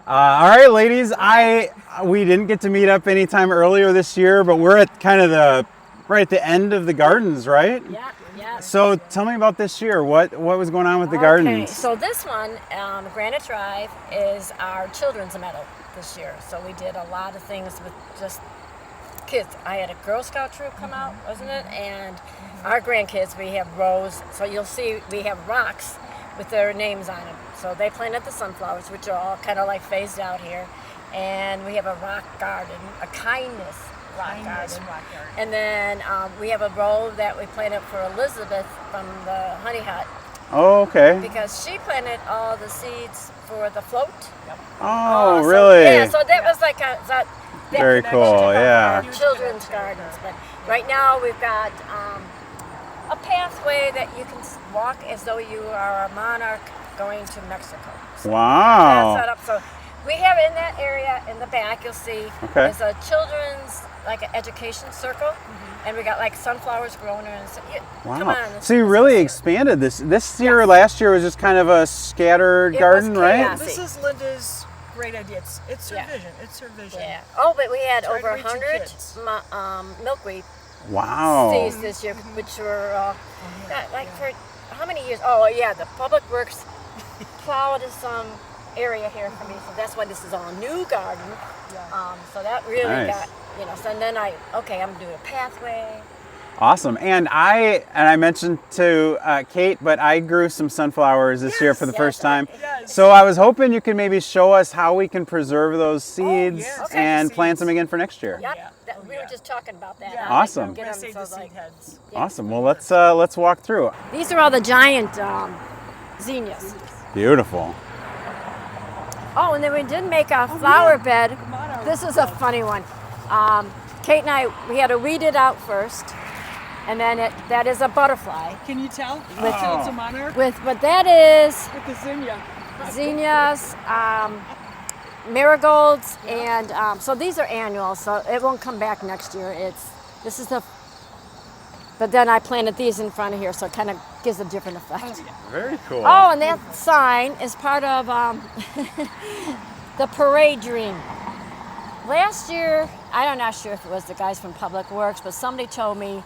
All right, ladies. We didn't get to meet up anytime earlier this year, but we're at kind of right at the end of the gardens, right? Yeah, yeah. So tell me about this year. What was going on with the gardens? Okay, so this one, Granite Drive, is our children's meadow this year. So we did a lot of things with just kids. I had a Girl Scout troop come out, wasn't it? And our grandkids, we have rows. So you'll see we have rocks with their names on them. So they planted the sunflowers, which are all kind of like phased out here. And we have a rock garden, a kindness rock garden. And then we have a row that we planted for Elizabeth from the Honey Hut. Oh, okay. Because she planted all the seeds for the float. Oh, really? Yeah, so that was like that very connection cool, of yeah. our children's gardens. But right now we've got a pathway that you can walk as though you are a monarch going to Mexico. So Wow. that's set up. So we have in that area in the back, you'll see, there's a children's like an education circle, and we got like sunflowers growing in. So come on. So you really expanded this. This year, last year was just kind of a scattered garden, right? This is Linda's great idea. It's her vision. It's her vision. Yeah. Oh, but we had over to reach 100 milkweed Wow. seeds this year, which were like for how many years? Oh, yeah, the Public Works plowed some area here for me, so that's why this is all new garden. So that really got, so then I'm doing a pathway. Awesome. And I mentioned to Kate, but I grew some sunflowers this year for the first time. So I was hoping you could maybe show us how we can preserve those seeds and plant them again for next year. Yep. We were just talking about that. Awesome. Awesome. Well, let's walk through. These are all the giant zinnias. Beautiful. Oh, and then we did make a flower bed. This is a funny one. Kate and I, we had to weed it out first, and then that is a butterfly. Can you tell? It's a monarch? But that is Like a zinnia. zinnias, marigolds, and so these are annual, so it won't come back next year. But then I planted these in front of here, so it kind of gives a different effect. Very cool. Oh, and that sign is part of the parade dream. Last year, I'm not sure if it was the guys from Public Works, but somebody told me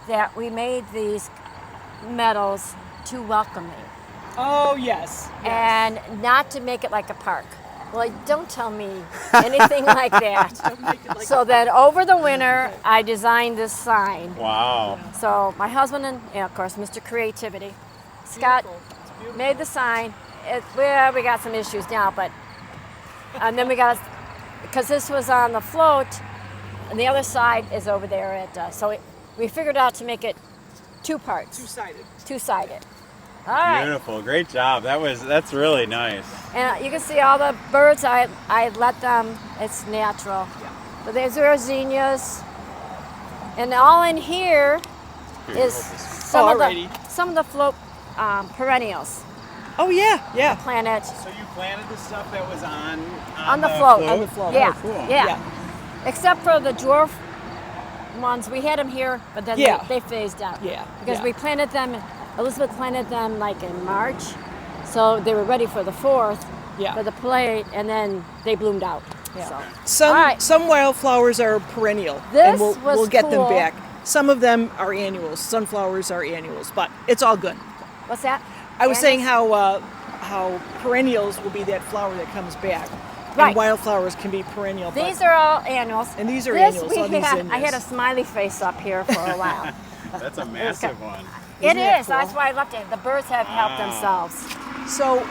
that we made these meadows too welcoming. Oh, yes. And not to make it like a park. Well, don't tell me anything like that. So then over the winter, I designed this sign. Wow. So my husband and of course, Mr. Creativity, Scott, made the sign. We got some issues now, but and then we got, because this was on the float, and the other side is over there at. So we figured out to make it two parts. Two-sided. All right. Beautiful. Great job. That's really nice. And you can see all the birds. I let them. It's natural. But there's our zinnias, and all in here is some of the float perennials. Oh yeah. Planet. So you planted the stuff that was on the float. On the float. Yeah. Oh, cool. Yeah. Except for the dwarf ones, we had them here, but then they phased out. Because we planted them. Elizabeth planted them like in March, so they were ready for the 4th for the plate, and then they bloomed out. Some wildflowers are perennial, and we'll get them back. Some of them are annuals. Sunflowers are annuals, but it's all good. What's that? I was saying how perennials will be that flower that comes back. And wildflowers can be perennial. These are all annuals. And these are annuals. I had a smiley face up here for a while. That's a massive one. It is. Cool? That's why I left it. The birds have helped themselves. So,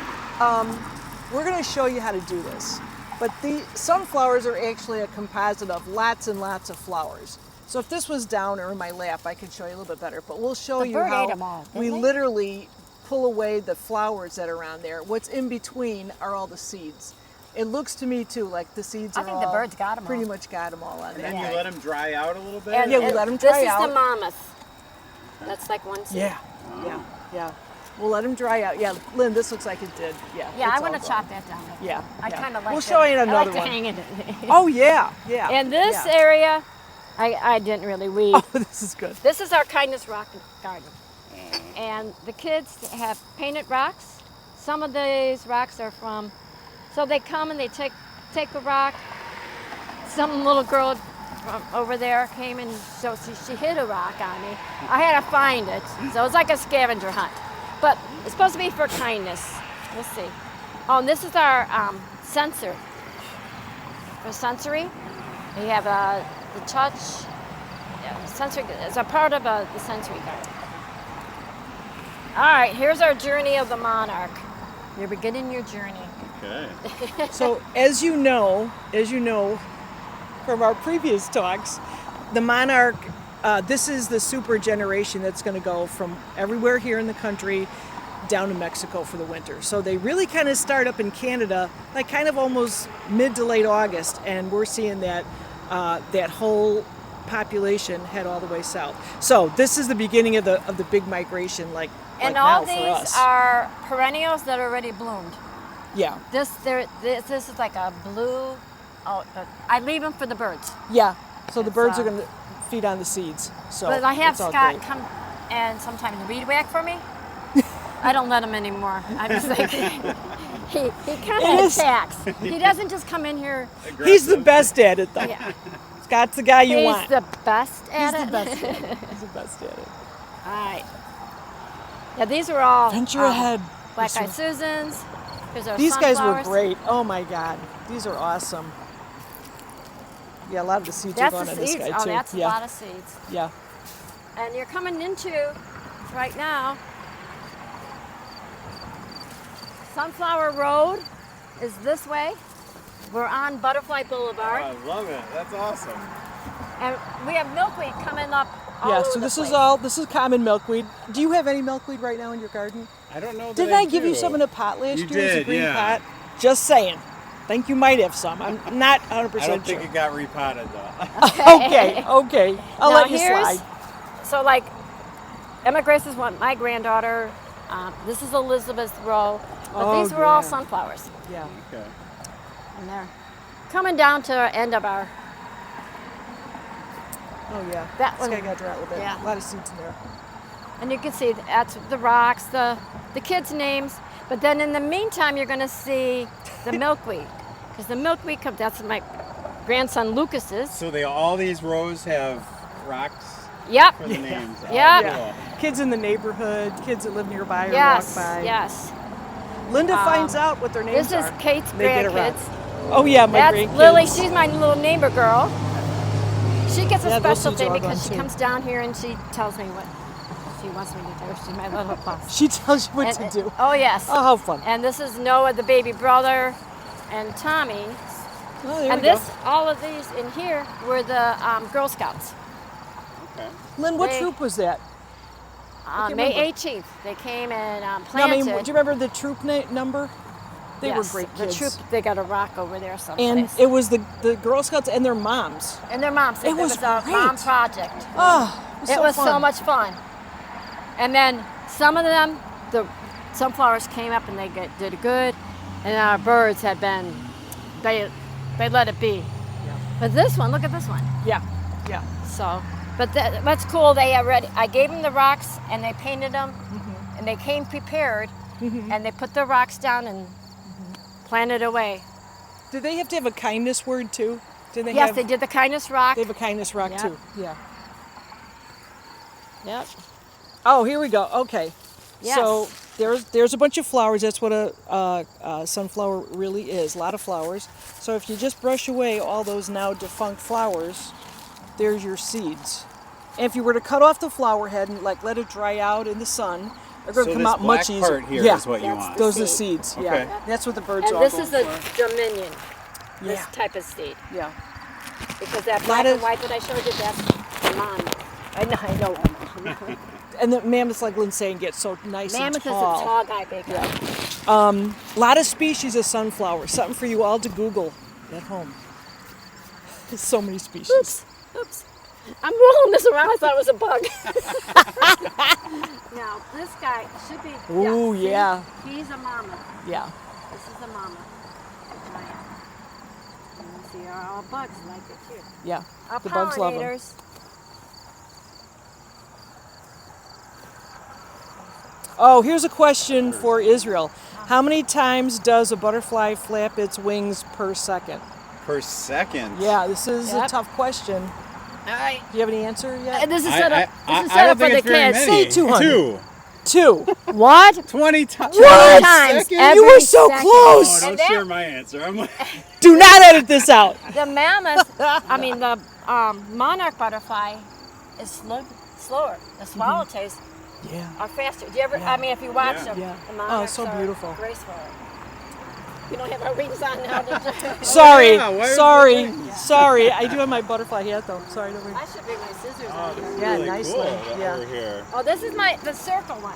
we're going to show you how to do this. But the sunflowers are actually a composite of lots and lots of flowers. So if this was down or in my lap, I could show you a little bit better. But we'll show you how we literally pull away the flowers that are on there. What's in between are all the seeds. It looks to me too like the seeds I think the birds got them pretty much got them all on there. And then you let them dry out a little bit? And we let them dry out. This is the mammoth. That's like one seed. Yeah. We'll let them dry out. Yeah, Lynn, this looks like it did. Yeah, I want to chop that down. I kind of like. We'll show you another one. I like to hang it. Oh yeah. And this area, I didn't really weed. Oh, this is good. This is our kindness rock garden, and the kids have painted rocks. Some of these rocks are from So they come and they take a rock. Some little girl from over there came and so she hit a rock on me. I had to find it. So it's like a scavenger hunt. But it's supposed to be for kindness. We'll see. Oh, and this is our sensor. For sensory, we have the touch. Yeah, sensory is a part of the sensory guard. All right, here's our journey of the monarch. You're beginning your journey. Okay. So as you know from our previous talks, the monarch, this is the super generation that's going to go from everywhere here in the country down to Mexico for the winter. So they really kind of start up in Canada, like kind of almost mid to late August, and we're seeing that that whole population head all the way south. So this is the beginning of the big migration, like And now all for these us. are perennials that are already bloomed. Yeah, This is like a blue. Oh, but I leave them for the birds. yeah. So the It's, birds are going to feed on the seeds. So But I have it's all Scott great. come and sometimes weed whack for me. I don't let him anymore. I'm just like he kind It of is- attacks. He doesn't just come in here. He's the best at it, though. Yeah, Scott's the guy you he's want. the best at He's it. the best at it. He's the best at it. All right. Yeah, these are all Venture ahead. Black Eyed Susans. Here's our These guys were sunflowers. great. Oh my God, these are awesome. Yeah, a lot of the seeds That's are the going on this seeds. guy Oh, too. that's Yeah, a lot of seeds. yeah. And you're coming into right now. Sunflower Road is this way. We're on Butterfly Boulevard, I love it. That's awesome. and we have milkweed coming up. All Yeah, over so the this place. is all. This is common milkweed. Do you have any milkweed right now in your garden? I don't know. Didn't I give you some in a pot last You year? As a did, green yeah. pot. Just saying. Think you might have some. I'm not 100% I don't sure. think it got repotted though. Okay. I'll Now let you here's- slide. So like, Emma Grace is my granddaughter. This is Elizabeth Rowe. But Oh, these were all yeah. sunflowers. Yeah. Okay. And they're coming down to the end of our. Oh yeah. That this one- guy got dry a little bit. yeah. A lot of seeds in there. And you can see that's the rocks, the kids' names. But then in the meantime, you're going to see the milkweed. Because the milkweed comes, that's my grandson Lucas's. So all these rows have rocks Yep. for the names. Oh, Yeah. cool. Kids in the neighborhood, kids that live nearby or Yes, walk by. yes. Linda finds out what their names This is are. Kate's They get around. grandkids. Oh yeah, my That's grandkids. Lily. She's my little neighbor girl. She gets a Yeah, those special seeds thing are all because she gone, too. comes down here and she tells me what she wants me to do. She's my little boss. She tells you what And- to do. Oh yes. Oh, how fun. And this is Noah, the baby brother, and Tommy. Oh, there And we this, go. all of these in here were the Girl Scouts. Okay. Lynn, what they- troop was that? can't May remember. 18th, they came and No, I planted. mean, do you remember the troop number? They Yes, were great the kids. troop, they got a rock over there someplace. And it was the Girl Scouts and their moms. And their moms. It was a great. mom project. Oh, It was so fun. much fun. And then some of them, the sunflowers came up and they did good, and our birds had been, they let it be. Yeah. But this one, look at this one. Yeah, yeah. So, but that's cool. They already, I gave them the rocks and they painted them, and they came prepared, and they put the rocks down and planted away. Did they have to have a kindness word too? Did they Yes, have, they did the kindness rock. They have a kindness rock Yep. too. Yeah. Yep. Oh, here we go. Okay. Yes. So there's a bunch of flowers. That's what a sunflower really is. A lot of flowers. So if you just brush away all those now defunct flowers, there's your seeds. And if you were to cut off the flower head and like let it dry out in the sun, they're going to So come this out much black easier. part here yeah. is what you That's want. the Those are the seed. seeds. Okay. Yeah. That's what the birds And all this go is the for. Dominion, this Yeah. type of seed. Yeah. Because that Lot black of- and white that I showed you, that's the mammoth. I know. And the mammoths, like Lynn's saying, get so nice Mammoth and is a tall. tall guy, big guy. A lot of species of sunflower. Something for you all to Google at home. There's so many species. Oops. I'm rolling this around. I thought it was a bug. Now, this guy should be. Ooh, see? yeah. He's a mama. Yeah. This is a mama. Giant. And you see, all bugs like it too. Yeah. Our The bugs love them. pollinators. Oh, here's a question for Israel. How many times does a butterfly flap its wings per second? Per second. Yeah, this is a Yep. tough question. All right. Do you have any answer yet? This is I set up. I This is set don't up for think the it's very kids. many. Say 200. 2. 2. What? 20 times. What? Times every You were so second. close. Oh, don't And that- share my answer. I'm like, Do not edit this out. The mammoth, I mean the monarch butterfly, is slower. The swallowtails Yeah. are faster. Do you ever? I mean, if you watch Yeah. them, Yeah. the Oh, monarchs so are beautiful. graceful. You don't have our rings on now, did you? Sorry, yeah, why are sorry, you- sorry. I do have my butterfly hat though. Sorry, don't worry. I should bring my scissors oh, on this here. is Yeah, really nicely. cool that Yeah. over here. Oh, this is the circle one.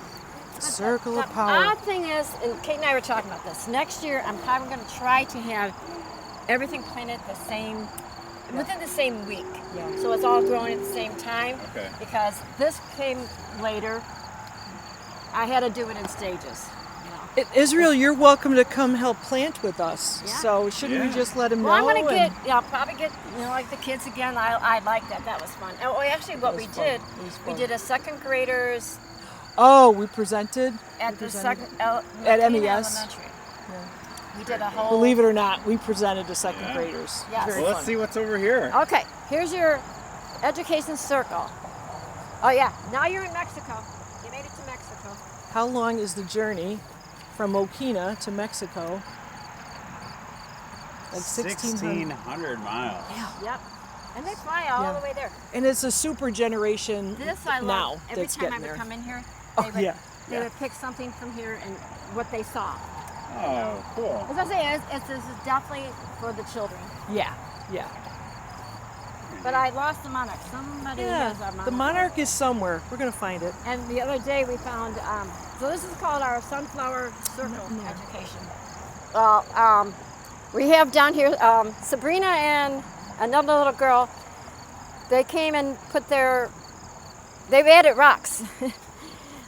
Circle The of power. odd thing is, and Kate and I were talking about this. Next year, I'm probably going to try to have everything planted within the same week. Yeah. So it's all growing at the same time. Okay. Because this came later, I had to do it in stages. You know. Israel, you're welcome to come help plant with us. Yeah. So shouldn't we Yeah. just let him Well, I'm know? going to and- I'll probably get, like the kids again. I like that. That was fun. Oh, actually, what was we fun. did, It was we fun. did a second graders Oh, we presented. at the presented second at Mokena MES. Elementary. We did a whole. Believe it or not, we presented to second graders. Yes. Very Well, let's fun. see what's over here. Okay, here's your education circle. Oh yeah, now you're in Mexico. You made it to Mexico. How long is the journey from Mokena to Mexico? Like 1,600. 1,600 miles. Yep. And they fly all Yeah. the way there. And it's a super generation This I love. now Every that's time I getting would there. come in here, Oh, they would, yeah. they would pick something from here and what they saw. Oh, cool. As I say, this is definitely for the children. Yeah, yeah. But I lost the monarch. Somebody has our Yeah, monarch. the monarch is somewhere. We're going to find it. And the other day we found, so this is called our sunflower circle education. Well, we have down here Sabrina and another little girl. They came and they've added rocks.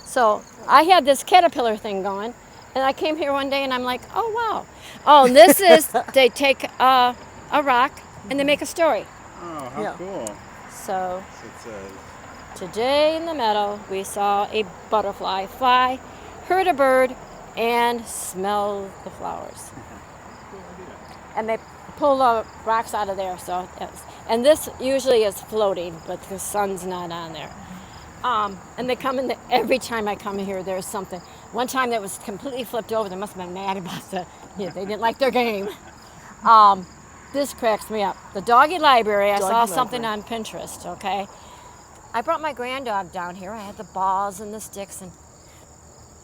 So I had this caterpillar thing going, and I came here one day and I'm like, oh wow. Oh, and this is, they take a rock and they make a story. Oh, how Yeah. cool. So So it says, today in the meadow, we saw a butterfly fly, heard a bird, and smelled the flowers. And they pull the rocks out of there. So, and this usually is floating, but the sun's not on there. And they come in every time I come here. There's something. One time that was completely flipped over. They must have been mad about they didn't like their game. This cracks me up. The doggy library, I saw something on Pinterest, okay? I brought my grand dog down here. I had the balls and the sticks, and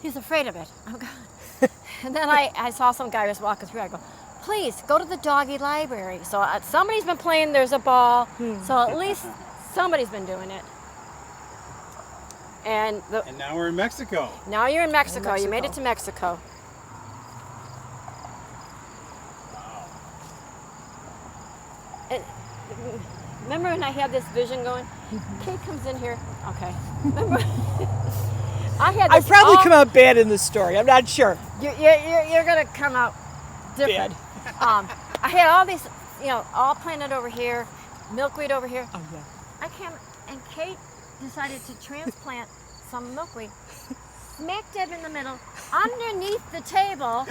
he's afraid of it. Oh, God. And then I saw some guy was walking through. I go, please, go to the doggy library. So somebody's been playing There's a Ball. So at least somebody's been doing it. And and now we're in Mexico. now you're in Mexico. You made Mexico. it to Mexico. And remember when I had this vision going? Kate comes in here. Okay. Remember? I had I this probably all- come out bad in this story. I'm not sure. You're gonna come out different. I had all these, all planted over here, milkweed over here. Oh, yeah. I came, and Kate decided to transplant some milkweed smack dab in the middle, underneath the table,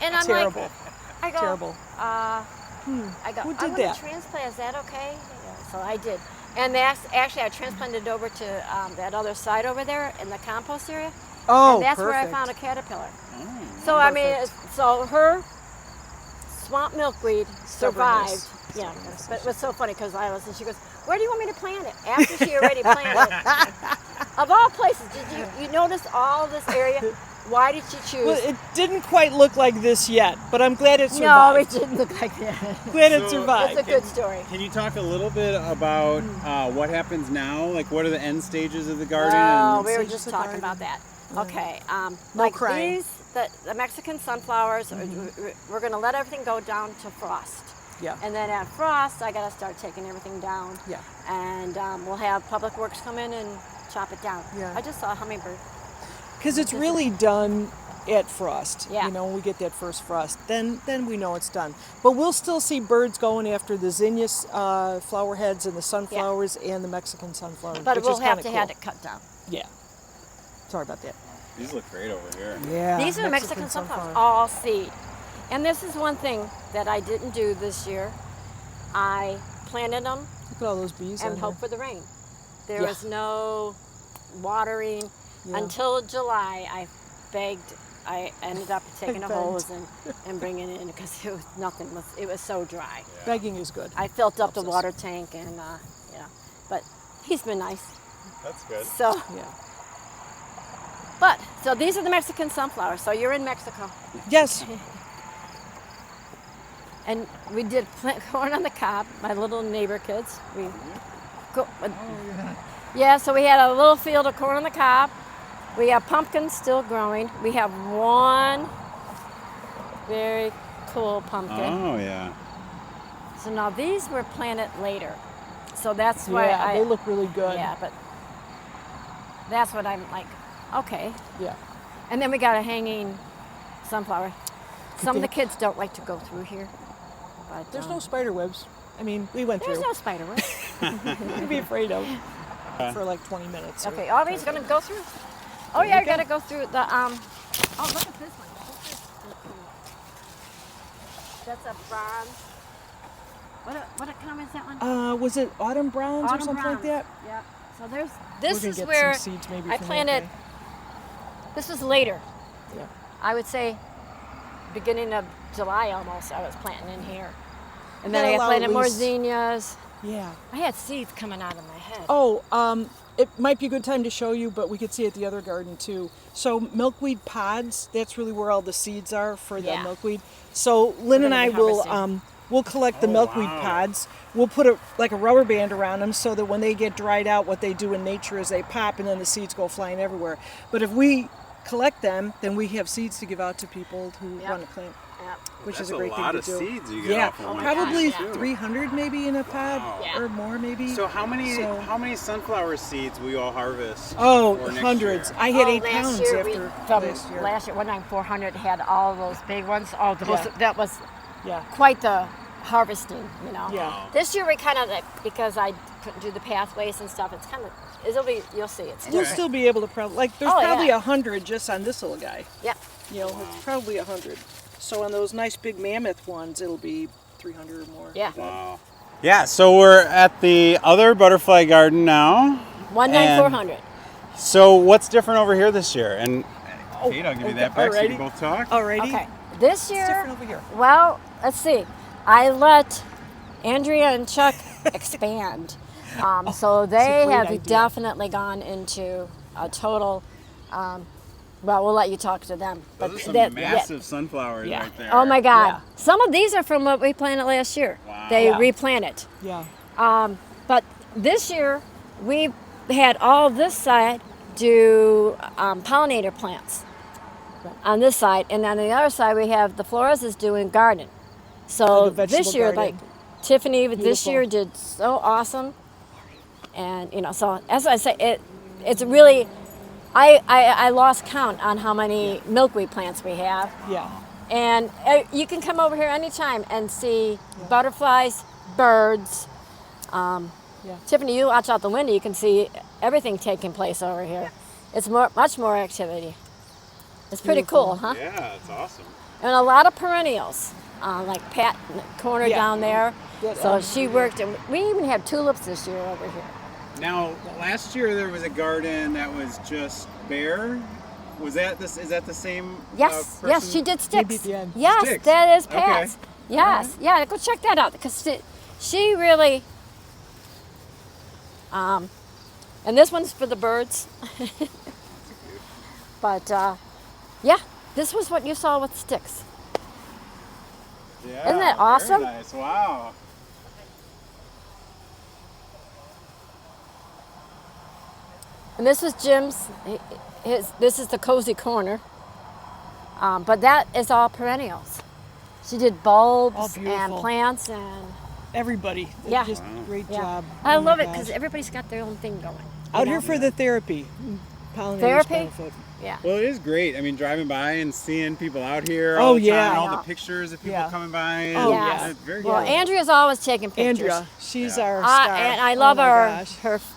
and I'm Terrible. like, I go, Terrible. I go, Who I'm did gonna that? transplant. Is that okay? Yeah, so I did, and actually I transplanted over to that other side over there in the compost area. Oh, And that's perfect. where I found a caterpillar. So I mean, so her swamp milkweed survived. Stubbornness. Yeah, but it was so funny because she goes, "Where do you want me to plant it?" After she already planted it. Of all places, did you notice all this area? Why did you choose? Well, it didn't quite look like this yet, but I'm glad it no, survived. it didn't look like that. Glad it So- survived. It's a good story. Can you talk a little bit about what happens now? Like, what are the end stages of the garden? Oh, and- we were Stages just of talking garden. about that. Okay, No like crying. these, the Mexican sunflowers, we're going to let everything go down to frost. Yeah. And then at frost, I got to start taking everything down. Yeah. And we'll have Public Works come in and chop it down. Yeah. I just saw a hummingbird. Because it's really done at frost. Yeah. When we get that first frost, then we know it's done. But we'll still see birds going after the zinnias flower heads and the sunflowers and the Mexican sunflowers. But which we'll is have kinda to cool. have it cut down. Yeah. Sorry about that. These look great over here. Yeah. These are Mexican sunflowers, all seed. And this is one thing that I didn't do this year. I planted them Look at all those bees and on hoped for the rain. There Yeah. was no watering until July. I ended up taking a begged. hose and bringing it in because it was nothing. It was so dry. Yeah. Begging is good. I filled up the Helps us. water tank and but he's been nice. That's good. So, Yeah. so these are the Mexican sunflowers. So you're in Mexico. Yes. And we did plant corn on the cob, my little neighbor kids. So we had a little field of corn on the cob. We have pumpkins still growing. We have one very cool pumpkin. Oh, yeah. So now these were planted later. So that's why they look really good. Yeah, but that's what I'm like, okay. Yeah. And then we got a hanging sunflower. Some of the kids don't like to go through here. But There's no spider webs. I mean, we went there's through. no spider web. To be afraid of for like 20 minutes. Okay, Aubrey's gonna go through. Oh yeah, you gotta go through the Oh, look at this one. That's a bronze. What kind is that one? Was it autumn browns or something like that? Yeah. So there's We're this gonna is get where some seeds maybe I from planted. that This was later. Yeah. I would say beginning of July almost. I was planting in here, and Yeah, then I allow planted more leaves. zinnias. Yeah. I had seeds coming out of my head. Oh, it might be a good time to show you, but we could see at the other garden too. So milkweed pods, that's really where all the seeds are for the Yeah. milkweed. So Lynn and gonna I be will harvesting. we'll collect the milkweed wow. pods. We'll put a rubber band around them so that when they get dried out, what they do in nature is they pop and then the seeds go flying everywhere. But if we collect them, then we have seeds to give out to people who Yep. want to plant, Yep. which That's is a great a thing lot to of do. seeds you get Yeah, off of one probably plant, too. 300 maybe in a pod Yeah. or more maybe. So how many So- sunflower seeds will you all harvest? Oh, for next hundreds. year? I had 8 last pounds year after last year. last year, 400 had all those big ones. Oh, Yeah. that was Yeah. quite the harvesting, you know. Yeah. This year we kind of, because I couldn't do the pathways and stuff, it's kind of, you'll see it's We'll different. still be able to there's Oh, probably yeah. 100 just on this little guy. Yep. You know, it's probably 100. So on those nice big mammoth ones, it'll be 300 or more. Yeah. Wow. Yeah, so we're at the other butterfly garden now. 19400. So what's different over here this year? And Kate, I'll give you that back so you alrighty. can both talk. Alrighty. Okay. This It's year, different over here. well, let's see. I let Andrea and Chuck expand. So they great have idea. definitely gone into a total, well, we'll let you talk to them. Those are some that- massive sunflowers Yeah. right there. Oh my God. Yeah. Some of these are from what we planted last year. Wow. They Yeah. replanted. Yeah. But this year, we had all this side do pollinator plants on this side. And on the other side, we have the Flores is doing garden. So Like a vegetable this year, garden. like Tiffany this Beautiful. year did so awesome. And, you know, so as I say, it's really, I lost count on how many milkweed plants we have. Yeah. And you can come over here anytime and see butterflies, birds. Yeah. Tiffany, you watch out the window, you can see everything taking place over here. It's much more activity. It's pretty cool, huh? Yeah, it's awesome. And a lot of perennials, like Pat in the corner Yeah. down there. Good. So she worked, and we even have tulips this year over here. Now, last year there was a garden that was just bare. Was that this? Is that the same? Yes, yes, person? she did Maybe sticks. at the end. Yes, Sticks. that is Okay. Pat's. Yes, yeah, go check that out because she really. And this one's for the birds. But yeah, this was what you saw with sticks. Yeah, Isn't that awesome? Very nice. Wow. And this was Jim's. This is the cozy corner. But that is all perennials. She did All bulbs and beautiful. plants and Everybody. Yeah. Just great yeah. job. I Oh my love it gosh. because everybody's got their own thing going. Out you here know? for the therapy. Pollinators Therapy? benefit. Yeah. Well, it is great. I mean, driving by and seeing people out here Oh, all the yeah. time, all I the know. pictures of people Yeah. coming by. Oh, Yes. yeah. It's very Well, cool. Andrea's always taking pictures. Andrea, she's Yeah. our star. And I love oh my our gosh.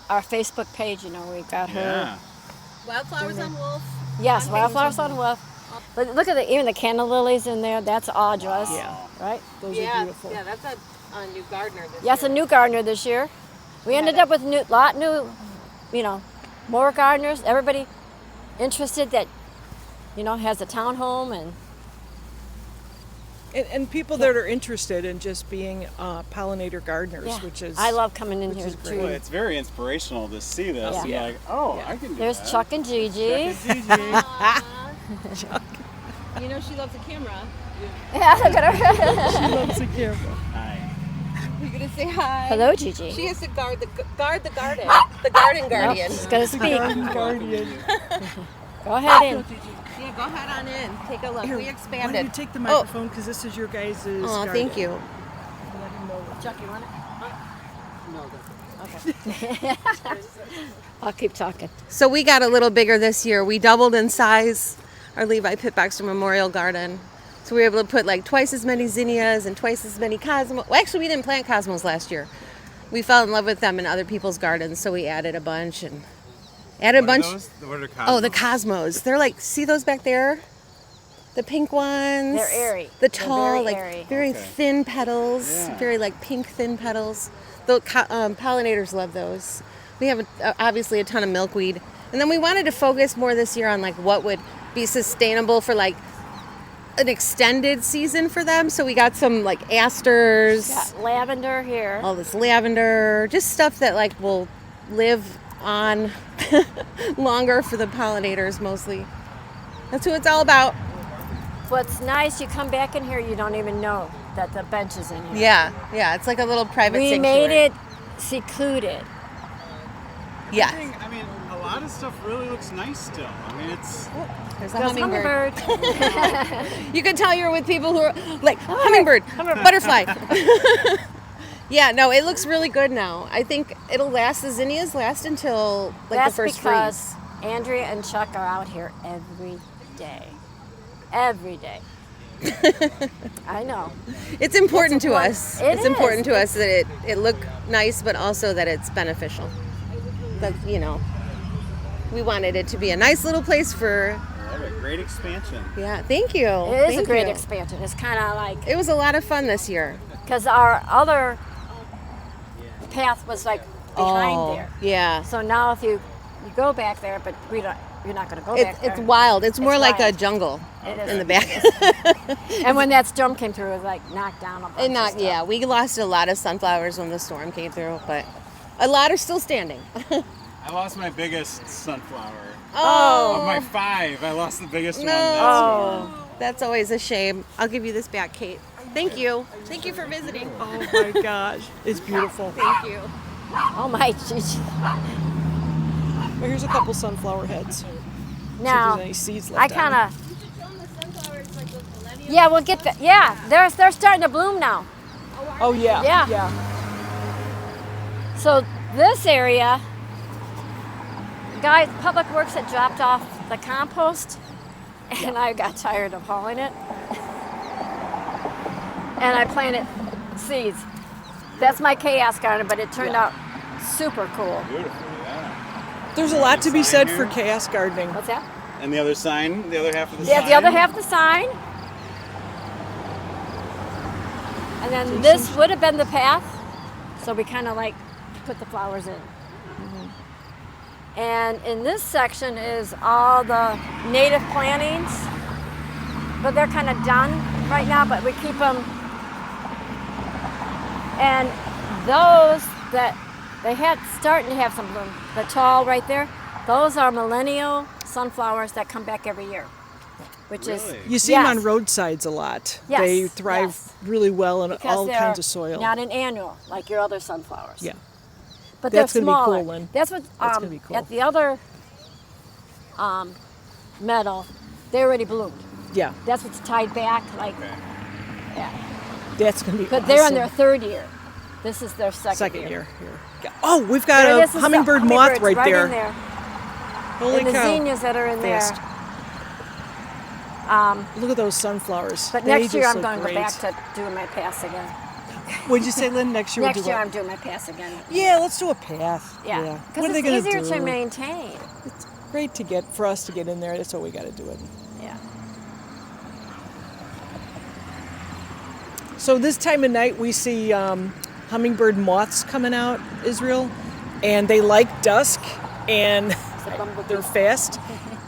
our Facebook page. You know, we've got her. Yeah. Wildflowers on Wolf. Yes, wildflowers on the left. But look at even the canna lilies in there. That's Audra's. Yeah. Right? Those are beautiful. Yeah, that's a new gardener this Yes, a new gardener this year. We ended up with more gardeners. Everybody interested that, has a townhome and. And people that are interested in just being pollinator gardeners, Yeah. which is I love coming in here is too. Well, it's very inspirational to see this. Yeah. And Yeah. like, oh, Yeah. I can do There's that. Chuck and Gigi. You know she loves a camera. Yeah, look at her. she loves the camera. Hi. You're gonna say hi. Hello, Gigi. She has to guard the garden, the garden guardian. She's gonna speak. Guardian. Go ahead in. Yeah, go ahead on in. Take a look. Here, We why expanded. don't you take the microphone because this is your guys' Oh, garden. thank you. Let him know. Chuck, you want it? Okay. I'll keep talking. So we got a little bigger this year. We doubled in size our Levi Pitt Baxter Memorial Garden. So we were able to put like twice as many zinnias and twice as many cosmos. Well, actually, we didn't plant cosmos last year. We fell in love with them in other people's gardens, so we added a bunch and added a bunch. What are Oh, the cosmos. They're like, see those back there? The pink ones. They're airy. The They're tall, very like airy. very Okay. thin petals. Yeah. Very like pink thin petals. The pollinators love those. We have obviously a ton of milkweed. And then we wanted to focus more this year on like what would be sustainable for like an extended season for them. So we got some like asters, Got lavender here. all this lavender, just stuff that like will live on longer for the pollinators mostly. That's who it's all about. What's nice, you come back in here, you don't even know that the bench is in here. Yeah, it's like a little private We sanctuary. made it secluded. Yeah. I mean, a lot of stuff really looks nice still. I mean, it's There's a Goes hummingbird. hummingbird. You can tell you're with people who are like hummingbird, butterfly. Yeah, no, it looks really good now. I think it'll last. The zinnias last until like That's the first because freeze. Andrea and Chuck are out here every day. Every day. I know. It's important to important. us. It It's important is. to us that it look nice, but also that it's beneficial. That we wanted it to be a nice little place for. a great expansion. Yeah, thank you. It is Thank a great you. expansion. It's kind of like, It was a lot of fun this year. because our other path was like behind there. Yeah. So now if you go back there, but you're not going to go back there. It's wild. It's more like wild. a jungle It is. in the back. And when that storm came through, it was like knocked down a bunch of stuff. Yeah, we lost a lot of sunflowers when the storm came through, but a lot are still standing. I lost my biggest sunflower. Oh, Of my 5, I lost the biggest one. No. That's that's always a shame. I'll give you this back, Kate. Thank you. Thank you for visiting. Oh my gosh, it's beautiful. Thank you. Oh my, Gigi. Well, here's a couple sunflower heads. Now, there's any seeds I left on kind of, yeah, we'll get that. Yeah, they're starting to bloom now. Oh yeah. Yeah. Yeah. So this area, guys, Public Works had dropped off the compost, and I got tired of hauling it, and I planted seeds. That's my chaos garden, but it turned out super cool. beautiful, yeah. There's a lot to be said Sign for here. chaos gardening. What's that? And the other sign, the other half of the Yeah, sign. the other half the sign. And then this would have been the path, so we kind of like put the flowers in. And in this section is all the native plantings, but they're kind of done right now, but we keep them. And those that they had starting to have some bloom, the tall right there, those are millennial sunflowers that come back every year, which is Really? You see them Yes. on roadsides a lot. Yes, They thrive yes. really well in because all they're kinds of soil. not an annual like your other sunflowers. Yeah. But That's they're gonna be cool, smaller. Lynn. That's what That's gonna be cool. at the other meadow, they already bloomed. Yeah. That's what's tied back, like yeah. That's gonna be. But they're in awesome. their third year. This is their second year. Here. Yeah. Oh, we've got There a it is, the hummingbird moth hummingbirds right there. in there. Holy And the cow! zinnias that are in Fast. there. Look at those sunflowers. But They next year just I'm look going to go great. back to doing my pass again. What'd you say, Lynn? Next year we'll Next do year what? I'm doing my pass again. Yeah, let's do a path. Yeah. What Because are they it's gonna easier do? to maintain. great for us to get in there. That's what we got to do it. Yeah. So this time of night we see hummingbird moths coming out, Israel, and they like dusk and they're fast.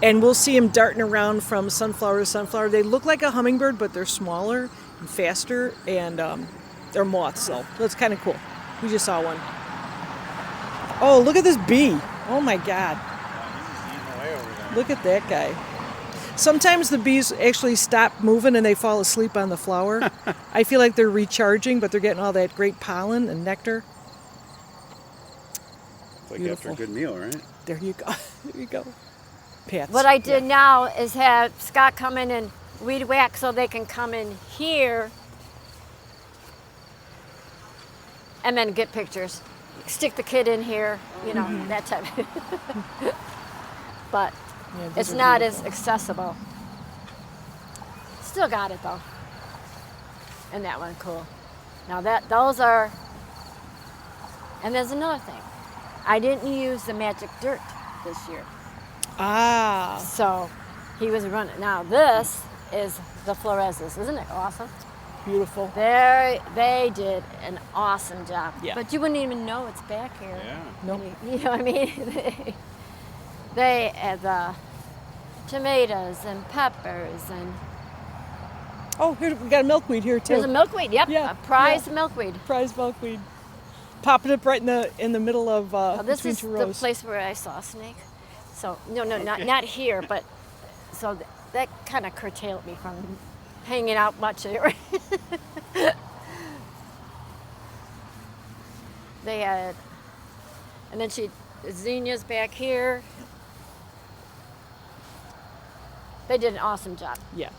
And we'll see them darting around from sunflower to sunflower. They look like a hummingbird, but they're smaller and faster, and they're moths, so that's kind of cool. We just saw one. Oh, look at this bee. Oh my God. Look at that guy. Sometimes the bees actually stop moving and they fall asleep on the flower. I feel like they're recharging, but they're getting all that great pollen and nectar. It's like Beautiful. after a good meal, right? There you go. There you go. Pats. What I did now is have Scott come in and weed whack so they can come in here and then get pictures. Stick the kid in here, you know, that type. But Yeah, these it's are not beautiful. as accessible. Still got it though. And that one, cool. Now those are, and there's another thing. I didn't use the magic dirt this year. Ah, So he was running. Now this is the Floreses. Isn't it awesome? beautiful. They did an awesome job. Yeah. But you wouldn't even know it's back here. Yeah. Nope. You know what I mean? They had the tomatoes and peppers and Oh, here we got a milkweed here too. there's a milkweed. Yep, Yeah, a prize milkweed. Prize milkweed. Popping up right in the middle of Well, this between is two the rows. place where I saw a snake. So not here, but so that kind of curtailed me from hanging out much here. They had, and then zinnias back here. They did an awesome job. Yeah.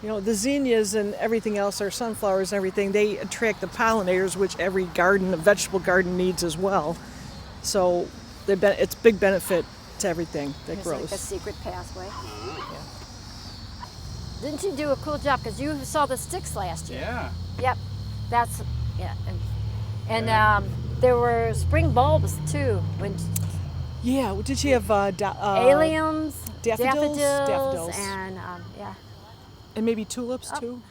You know, the zinnias and everything else, our sunflowers and everything, they attract the pollinators, which every garden, a vegetable garden, needs as well. So it's big benefit to everything that It's grows. like a secret pathway. Didn't you do a cool job? Because you saw the sticks last year. Yeah. Yep, that's yeah, and there were spring bulbs too. When Yeah, well, did she have aliums, daffodils? and yeah. and maybe tulips too?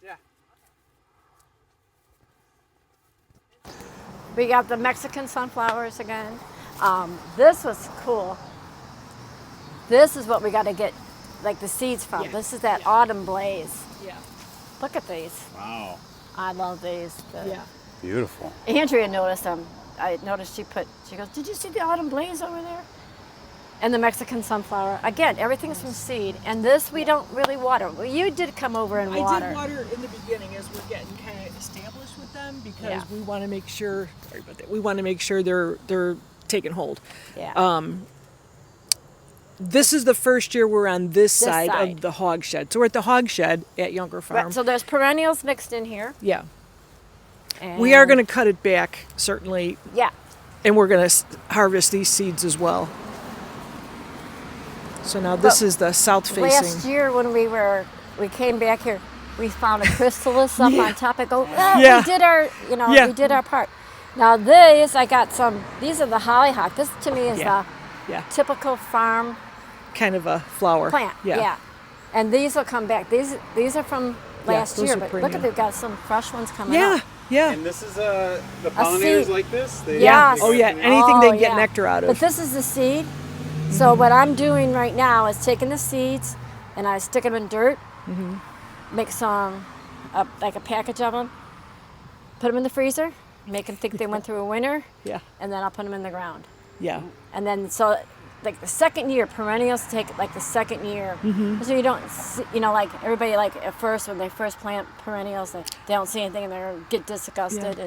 Yeah. We got the Mexican sunflowers again. This was cool. This is what we got to get, like the seeds from. Yeah. This is that autumn blaze. Yeah. Look at these. Wow. I love these. Yeah. Beautiful. Andrea noticed them. I noticed she goes, did you see the autumn blaze over there? And the Mexican sunflower. Again, everything's from seed. And this we don't really water. Well, you did come over and water. I did water in the beginning as we're getting kind of established with them because Yeah. we want to make sure. Sorry about that. We want to make sure they're taking hold. Yeah. This is the first year we're on this side side. of the hog shed. So we're at the hog shed at Yunker Farm. Right, so there's perennials mixed in here. Yeah. And We are going to cut it back, certainly, Yeah. and we're going to harvest these seeds as well. So now this But is the south Last facing. year when we came back here, we found a chrysalis up Yeah. on top. I go, Yeah. we did our, Yeah. we did our part. Now these, I got some. These are the hollyhock. This to me is Yeah. the Yeah, typical farm kind of a flower. plant. Yeah. And these will come back. These are from last those year, are but pretty look at new. they've got some fresh ones coming Yeah. up. Yeah. And this is the pollinators seed. like this? They, Yes. Oh yeah. Anything they can get nectar out But of. this is the seed. So what I'm doing right now is taking the seeds and I stick them in dirt, make some, like a package of them, put them in the freezer, make them think they went through a winter, Yeah. and then I'll put them in the ground. Yeah. And then so like the second year, perennials take like the second year. So you don't see, like everybody like at first when they first plant perennials, they don't see anything and they get disgusted. Yeah.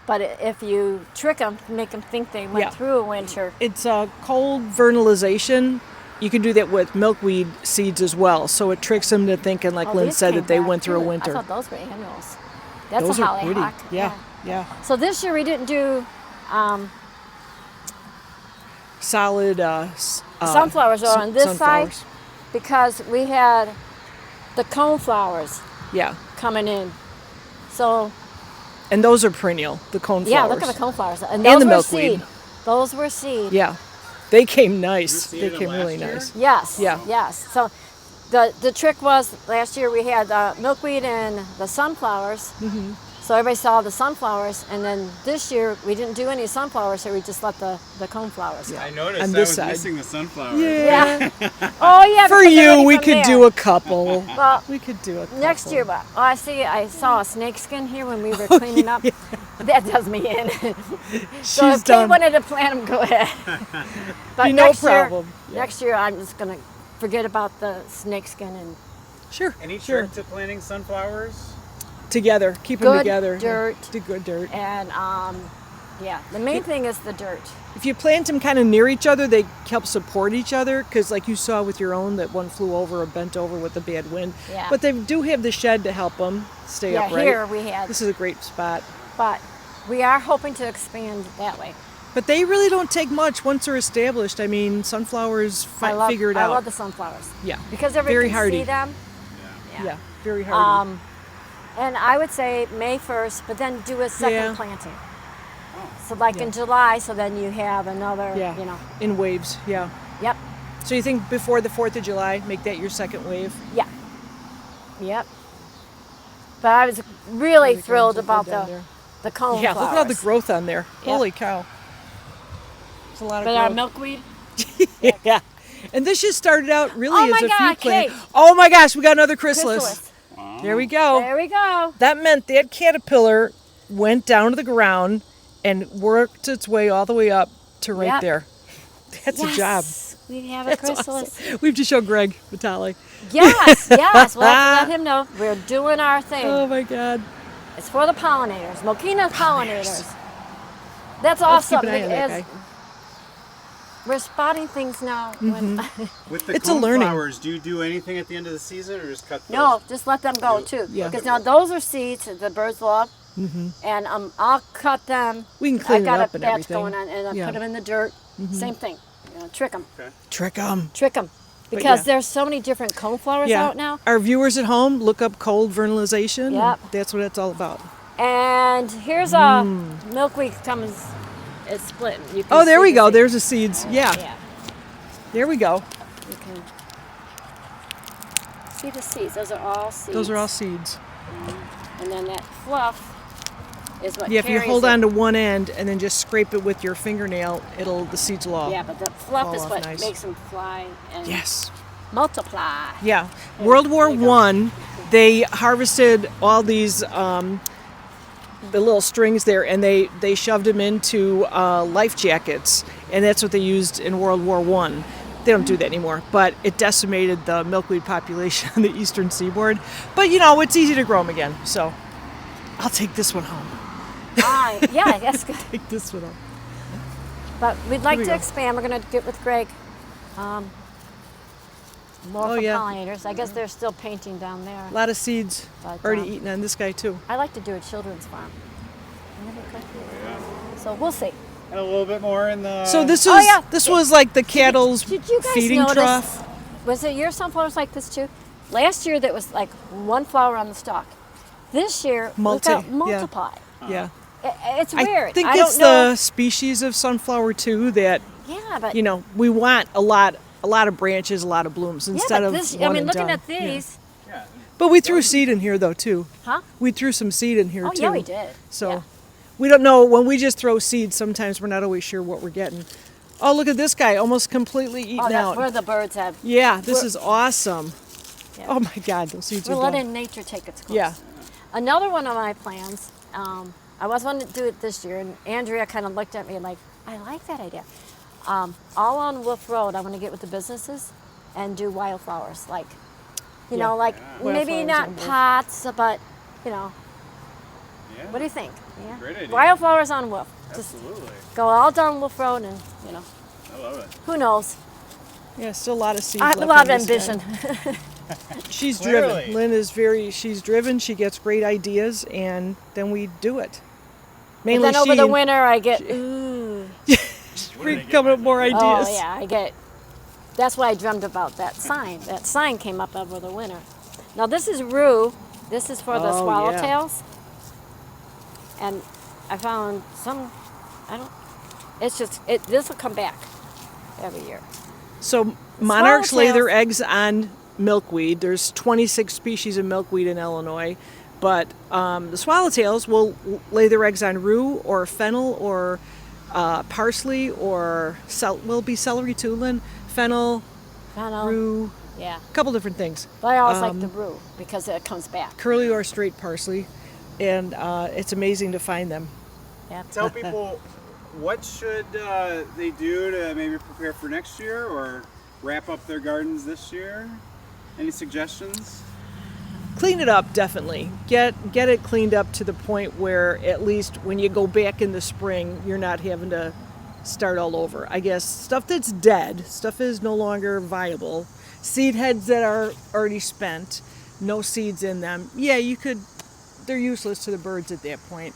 But if you trick them, make them think they went Yeah. through a winter. It's cold vernalization. You can do that with milkweed seeds as well. So it tricks them to thinking, like Oh, Lynn these said, came that they back, went through a too. winter. I thought those were annuals. That's Those a are pretty. hollyhock. Yeah. Yeah. So this year we didn't do Solid sunflowers on this sunflowers. side because we had the cone flowers Yeah. coming in. So And those are perennial, the coneflowers. Yeah, look at the coneflowers. And And those the were milkweed. seed. Those were seed. Yeah. They came nice. You They seeded came them really last year? nice. Yes. Yeah. Yes. So the trick was last year we had milkweed and the sunflowers. Mm-hmm. So everybody saw the sunflowers, and then this year we didn't do any sunflowers, so we just let the coneflowers go. I noticed On I this was side. missing the sunflower. Yeah. Oh yeah. For because they're you, ready we from could there. do a couple. Well, We could do a couple. next year, but I saw a snakeskin here when we were cleaning up. That does me in. So She's if Kate done. wanted to plant them, go ahead. But Be no next problem. Year, next year I'm just gonna forget about the snakeskin and Sure. Any sure. trick to planting sunflowers? Together. Keep them Good together. dirt. Do good dirt. and yeah, the main thing is the dirt. If you plant them kind of near each other, they help support each other. Because, like you saw with your own, that one flew over or bent over with a bad wind. Yeah. But they do have the shed to help them stay Yeah, upright. here we had, This is a great spot. but we are hoping to expand that way. But they really don't take much once they're established. I mean, sunflowers figure it I out. love the sunflowers. Yeah. Because everybody Very can hardy. see them. Yeah, very hardy. And I would say May 1st, but then do a second Yeah. planting. So like in July, so then you have another, yeah. you know. In waves, yeah. Yep, So you think before the 4th of July, make that your second wave? yeah, yep. But I was really Really thrilled good about down there. the cone Yeah, look at all the flowers. growth on there. Yep. Holy cow. There's a lot of But our growth. milkweed, Yeah. And this just started out really Oh as my a few God, plants. Kate. Oh my gosh, we got another chrysalis. chrysalis. There we go. There we go. That meant that caterpillar went down to the ground and worked its way all the way up to right Yep. there. That's a job. Yes, we have a chrysalis. We have to show Greg Vitale. Yes, yes. We'll have to let him know we're doing our thing. Oh my God. It's for the pollinators, Mokena pollinators. That's Let's awesome. keep an eye on that guy. We're spotting things now. When, With the It's a learning. coneflowers, do you do anything at the end of the season or just cut those? no, just let them go too. Yeah. Because now those are seeds that the birds love, and I'll cut them. We can clean I got it up a and patch everything. going on, and I Yeah. put them in the dirt. Same thing. You know, trick them, Trick 'em. trick them, But because yeah. there's so many different coneflowers Yeah. out now. Our viewers at home, look up cold vernalization. Yep. That's what it's all about. And here's a milkweed comes. It's splitting. You can Oh, there see we the go. seed. There's the seeds. Yeah. Yeah. There we go. You can see the seeds. Those are all seeds. Those are all seeds. And then that fluff is what Yeah, if you carries hold it. on to one end and then just scrape it with your fingernail, the seeds will all. Yeah, but the fluff fall is off what nice. makes them fly and Yes. multiply. Yeah. World War there you go. One, they harvested all these the little strings there, and they shoved them into life jackets, and that's what they used in World War One. They don't do that anymore, but it decimated the milkweed population on the eastern seaboard. But you know, it's easy to grow them again, so I'll take this one home. Yeah, that's good. Take this one home. But we'd like we to go. expand. We're going to get with Greg. More Oh, for yeah. pollinators. I guess they're still painting down there. A lot of seeds But, already um, eaten on this guy too. I like to do a children's farm. Wouldn't that be good? So we'll see. And a little bit more in the. So this Oh, was yeah. this was like the cattle's Did you guys feeding notice? trough. Was it your sunflowers like this too? Last year that was like one flower on the stalk. This year Multi, look out, yeah. multiply. Yeah. It's weird. I think I it's don't know. the species of sunflower too that Yeah, but you know we want a lot of branches, a lot of blooms yeah, instead but of this. one I mean, and looking done. at Yeah. these, Yeah. But we threw seed in here though too. huh? We threw some seed in here Oh too. yeah, we did. So yeah. we don't know when we just throw seeds. Sometimes we're not always sure what we're getting. Oh, look at this guy, almost completely eaten Oh, that's out. where the birds have. Yeah, this we're- is awesome. Yeah. Oh my God, those seeds We're are done. letting nature take its course. Yeah. Another one of my plans. I was wanting to do it this year, and Andrea kind of looked at me like, I like that idea. All on Wolf Road, I want to get with the businesses and do wildflowers, like, you Yeah. know, like maybe Wildflowers not on Wolf. pots, but you know, Yeah. what do you think? Yeah. Great idea. Wildflowers on Wolf. Just Absolutely. go all down Wolf Road, and you know, I love it. who knows? Yeah, still a lot of seeds. I have a left lot of on this guy. ambition. She's Clearly. driven. Lynn is she's driven. She gets great ideas, and then we do it. But Mainly then over she the and- winter, I get ooh. we're coming up with more ideas. Oh yeah, I get. That's why I dreamed about that sign. That sign came up over the winter. Now this is rue. This is for the Oh, yeah. swallowtails. And I found some, this will come back every year. So monarchs lay their Swallowtails. eggs on milkweed. There's 26 species of milkweed in Illinois, but the swallowtails will lay their eggs on rue or fennel or parsley or will be celery too, fennel, rue, Yeah. a couple different things. But I always like the rue because it comes back. Curly or straight parsley, and it's amazing to find them. Yeah. Tell people what should they do to maybe prepare for next year or wrap up their gardens this year? Any suggestions? Clean it up, definitely. Get it cleaned up to the point where at least when you go back in the spring, you're not having to start all over. I guess stuff that's dead, stuff is no longer viable. Seed heads that are already spent, no seeds in them. Yeah, they're useless to the birds at that point.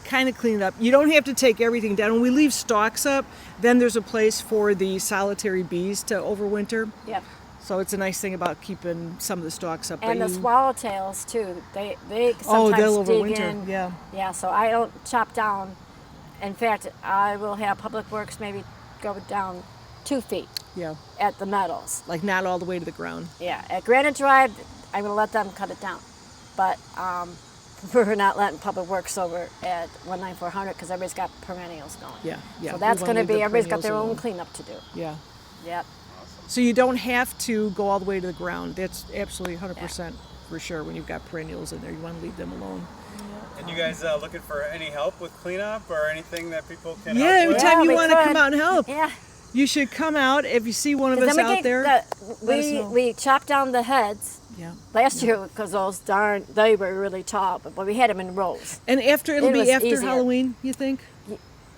Kind of clean it up. You don't have to take everything down. When we leave stalks up, then there's a place for the solitary bees to overwinter. Yep. So it's a nice thing about keeping some of the stalks up. And but the swallowtails too. They oh, sometimes they'll dig overwinter. in. Yeah. Yeah. So I don't chop down. In fact, I will have Public Works maybe go down 2 feet Yeah. at the meadows. Like not all the way to the ground. Yeah. At Granite Drive, I'm gonna let them cut it down, but we're not letting Public Works over at 19400 because everybody's got perennials going. Yeah. Yeah. So We that's wanna going to leave be, the everybody's got their perennials own alone. cleanup to do. Yeah. Yep. So you don't have to go all the way to the ground. That's absolutely 100% for sure. When you've got perennials in there, you want to leave them alone. And you guys looking for any help with cleanup or anything that people can Yeah, help every with? time you we want to could. come out and help, Yeah. you should come out. If you see one of us Then out there, let us know. we chopped down the heads Yeah. last year because they were really tall, but we had them in rows. And it'll It be was after easier. Halloween, you think?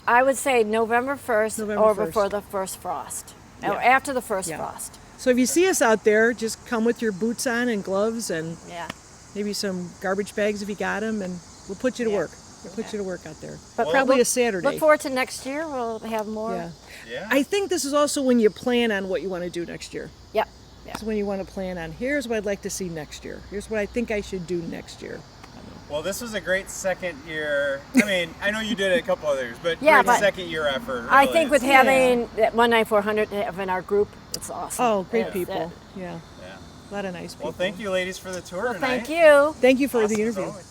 I would say November 1st November or 1st. before the first frost. Yeah. Or after the first Yeah. frost. So if you see us out there, just come with your boots on and gloves and Yeah. maybe some garbage bags if you got them, and we'll put you to Yeah. work. We'll put you to work out there. But Probably look- a Saturday. Look forward to next year. We'll have more. Yeah. Yeah. I think this is also when you plan on what you want to do next year. Yep. Yeah. It's when you want to plan on, here's what I'd like to see next year. Here's what I think I should do next year. Well, this was a great second year. I mean, I know you did it a couple others, but Yeah, great but second year effort. I really. think with Yeah. having that 19400 in our group, it's awesome. Oh, great It's- people. Yeah. Yeah. A lot of nice people. Well, thank you, ladies, for the tour Well, tonight. thank you. Thank you for Awesome the as interview. always.